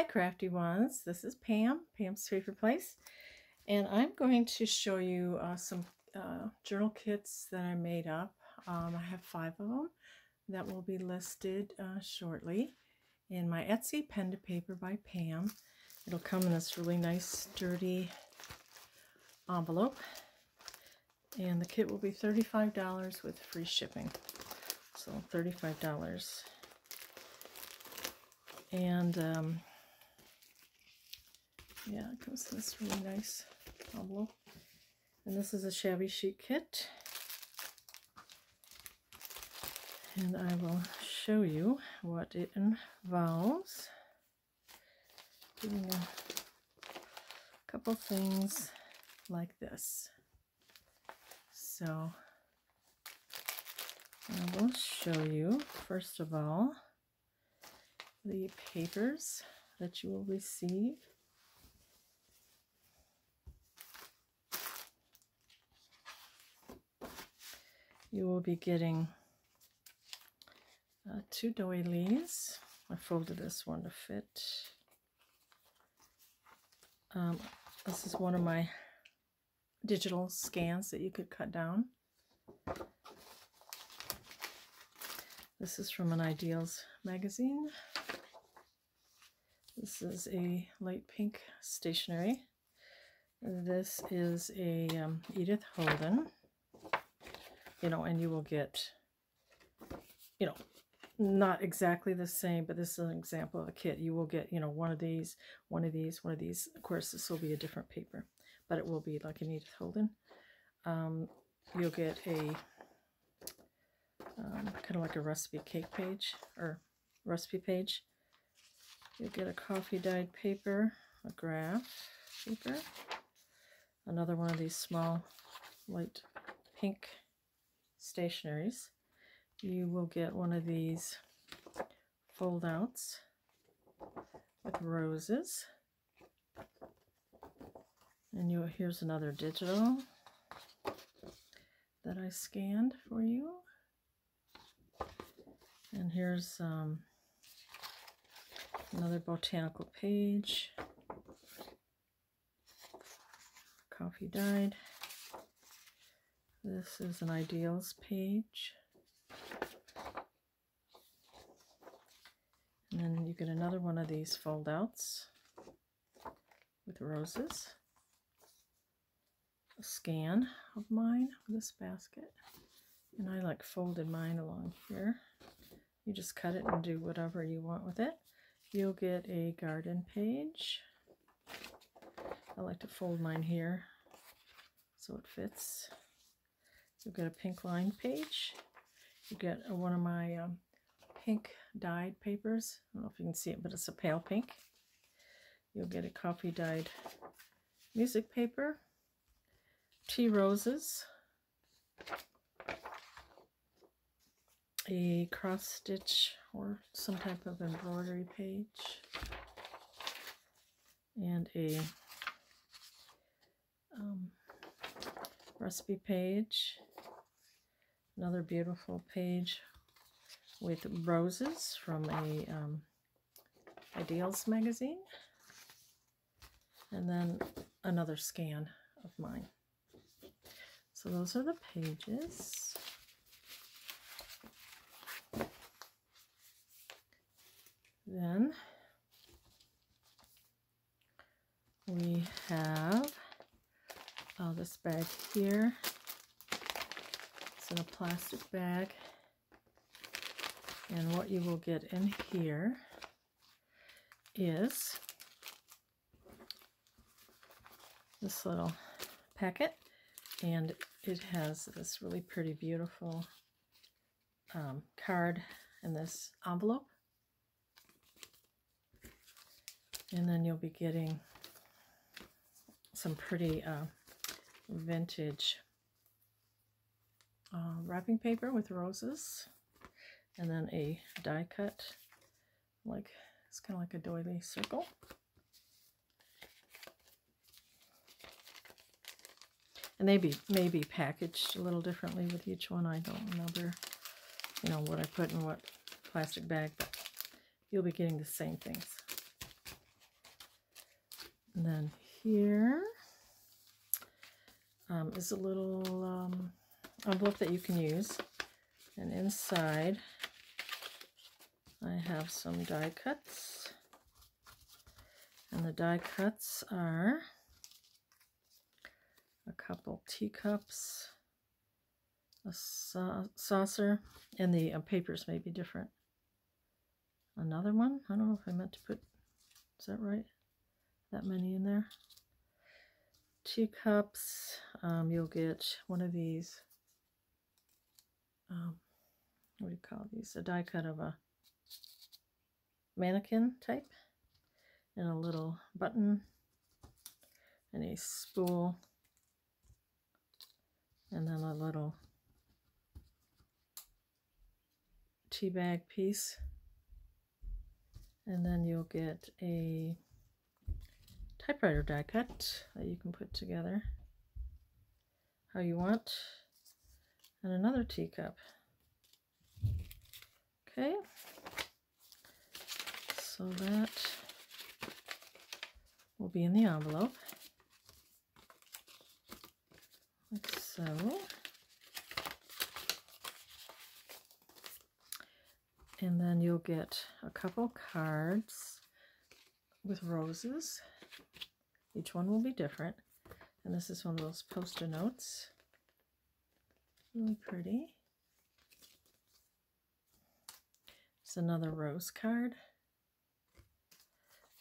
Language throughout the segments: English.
Hi crafty ones, this is Pam, Pam's Paper Place, and I'm going to show you some journal kits that I made up. I have 5 of them that will be listed shortly in my Etsy Pen to Paper by Pam. It'll come in this really nice sturdy envelope, and the kit will be $35 with free shipping, so $35. And yeah, it comes in this really nice envelope. And this is a Shabby Chic kit. And I will show you what it involves. Doing a couple things like this. So I will show you, first of all, the papers that you will receive. You will be getting 2 doilies. I folded this one to fit. This is one of my digital scans that you could cut down. This is from an Ideals magazine. This is a light pink stationery. This is a Edith Holden. And you will get, not exactly the same, but this is an example of a kit. You will get, one of these, one of these, one of these. Of course, this will be a different paper, but it will be like an Edith Holden. You'll get a kind of like a recipe cake page, or recipe page. You'll get a coffee dyed paper, a graph paper, another one of these small light pink stationaries. You will get one of these fold outs with roses, and here's another digital that I scanned for you, and here's another botanical page, coffee dyed. This is an Ideals page. And then you get another one of these fold outs with roses. A scan of mine with this basket. And I like folded mine along here. You just cut it and do whatever you want with it. You'll get a garden page. I like to fold mine here so it fits. You'll get a pink line page. You get one of my pink dyed papers. I don't know if you can see it, but it's a pale pink. You'll get a coffee dyed music paper, tea roses, a cross stitch or some type of embroidery page, and a recipe page. Another beautiful page with roses from a Ideals magazine. And then another scan of mine. So those are the pages. Then we have this bag here. In a plastic bag, and what you will get in here is this little packet, and it has this really pretty, beautiful card in this envelope, and then you'll be getting some pretty vintage wrapping paper with roses, and then a die cut, it's kind of like a doily circle. And they may be packaged a little differently with each one. I don't remember, what I put in what plastic bag, but you'll be getting the same things. And then here is a little envelope that you can use. And inside I have some die cuts. And the die cuts are a couple teacups, a saucer, and the papers may be different. Another one, I don't know if I meant to put, is that right? That many in there. Teacups, you'll get one of these, what do you call these? A die cut of a mannequin type, and a little button, and a spool, and then a little tea bag piece. And then you'll get a typewriter die cut that you can put together how you want, and another teacup. Okay, so that will be in the envelope, like so. And then you'll get a couple cards with roses. Each one will be different. And this is one of those post-it notes. Really pretty. It's another rose card.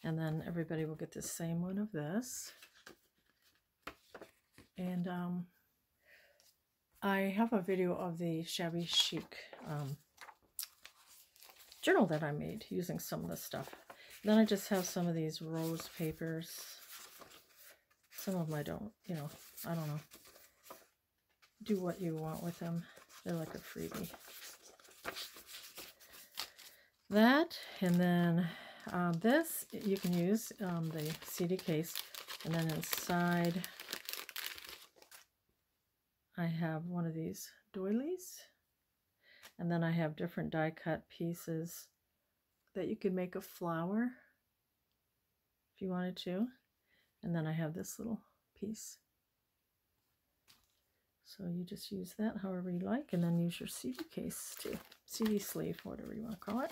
And then everybody will get the same one of this. And I have a video of the Shabby Chic journal that I made using some of this stuff. Then I just have some of these rose papers. Some of them I don't, you know, I don't know. Do what you want with them. They're like a freebie. That, and then this, you can use the CD case. And then inside, I have one of these doilies. And then I have different die cut pieces that you could make a flower if you wanted to. And then I have this little piece. So you just use that however you like, and then use your CD case too. CD sleeve, whatever you want to call it.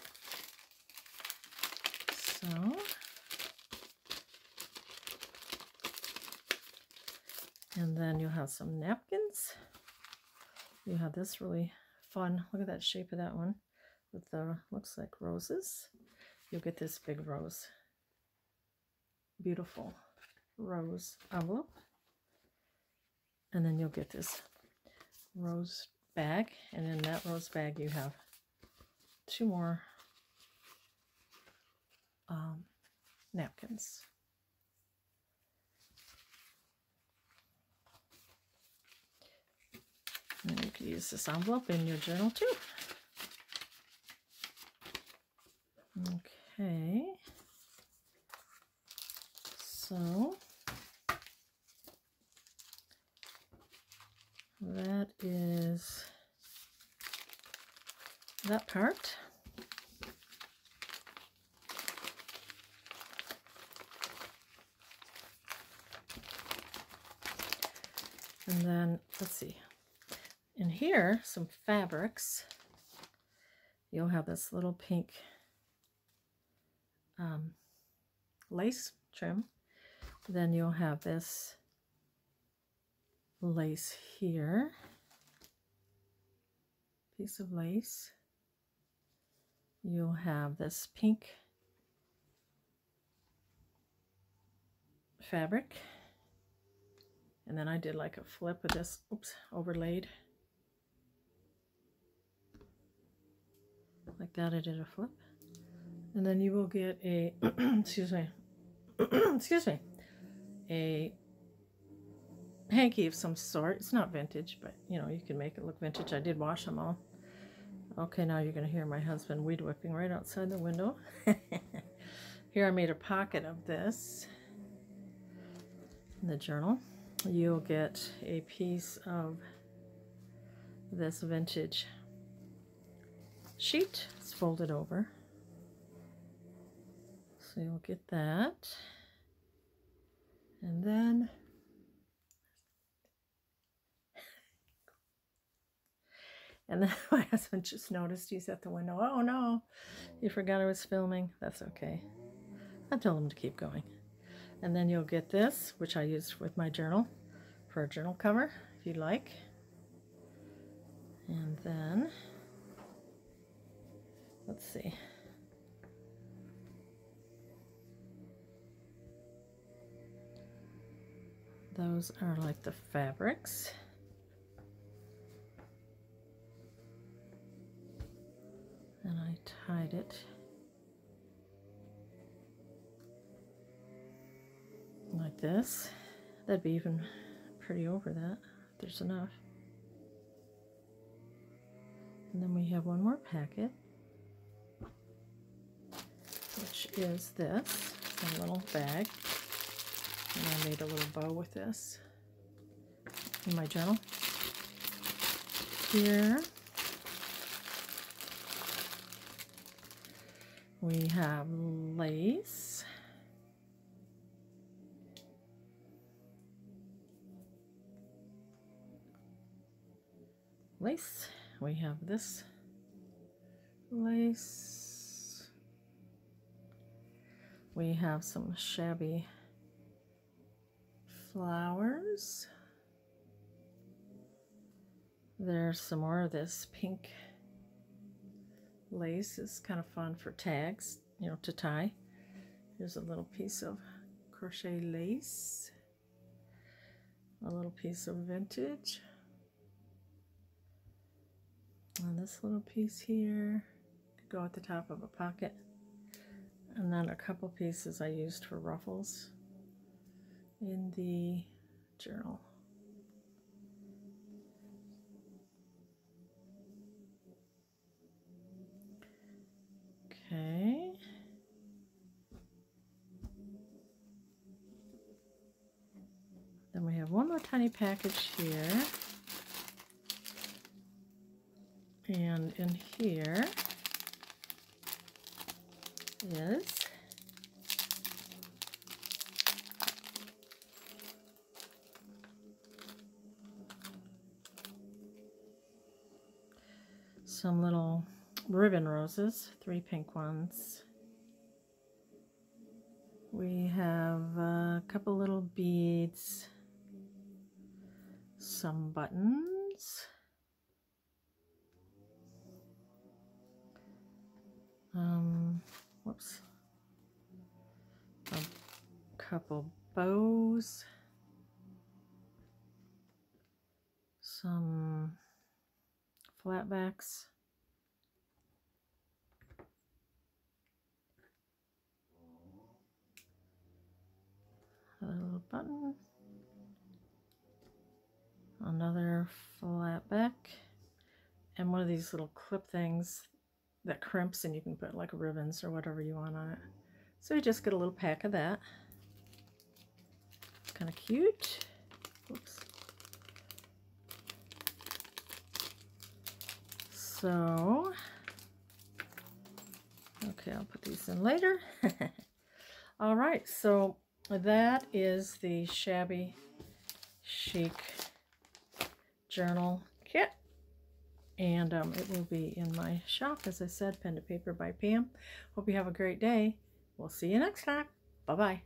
So, and then you'll have some napkins. You have this really fun, look at that shape of that one, with the, looks like roses. You'll get this big rose, beautiful rose envelope. And then you'll get this rose bag, and in that rose bag you have two more napkins. And you can use this envelope in your journal too. Okay, so that is that part. And then, let's see, in here, some fabrics. You'll have this little pink lace trim. Then you'll have this lace here, piece of lace. You'll have this pink fabric, and then I did like a flip with this, oops, overlaid like that. I did a flip, and then you will get a excuse me excuse me, a hanky of some sort. It's not vintage, but you know, you can make it look vintage. I did wash them all. Okay, now you're going to hear my husband weed whipping right outside the window. Here I made a pocket of this in the journal. You'll get a piece of this vintage sheet. It's folded over. So you'll get that. And then my husband just noticed, he's at the window. Oh no, you forgot I was filming. That's okay. I told him to keep going. And then you'll get this, which I used with my journal for a journal cover, if you'd like. And then, let's see. Those are like the fabrics. And I tied it like this. That'd be even pretty over that, if there's enough. And then we have one more packet, which is this, a little bag. And I made a little bow with this in my journal. Here we have lace. We have this lace. We have some shabby flowers. There's some more of this pink lace. It's kind of fun for tags, you know, to tie. Here's a little piece of crochet lace, a little piece of vintage, and this little piece here could go at the top of a pocket, and then a couple pieces I used for ruffles in the journal. Okay. Then we have one more tiny package here. And in here is some little ribbon roses, 3 pink ones. We have a couple little beads, some buttons, a couple bows, some flatbacks, a little button, another flatback, and one of these little clip things that crimps and you can put like ribbons or whatever you want on it. So you just get a little pack of that. Kind of cute. Oops. So, okay, I'll put these in later. All right, so that is the Shabby Chic journal kit. And it will be in my shop, as I said, Pen to Paper by Pam. Hope you have a great day. We'll see you next time. Bye-bye.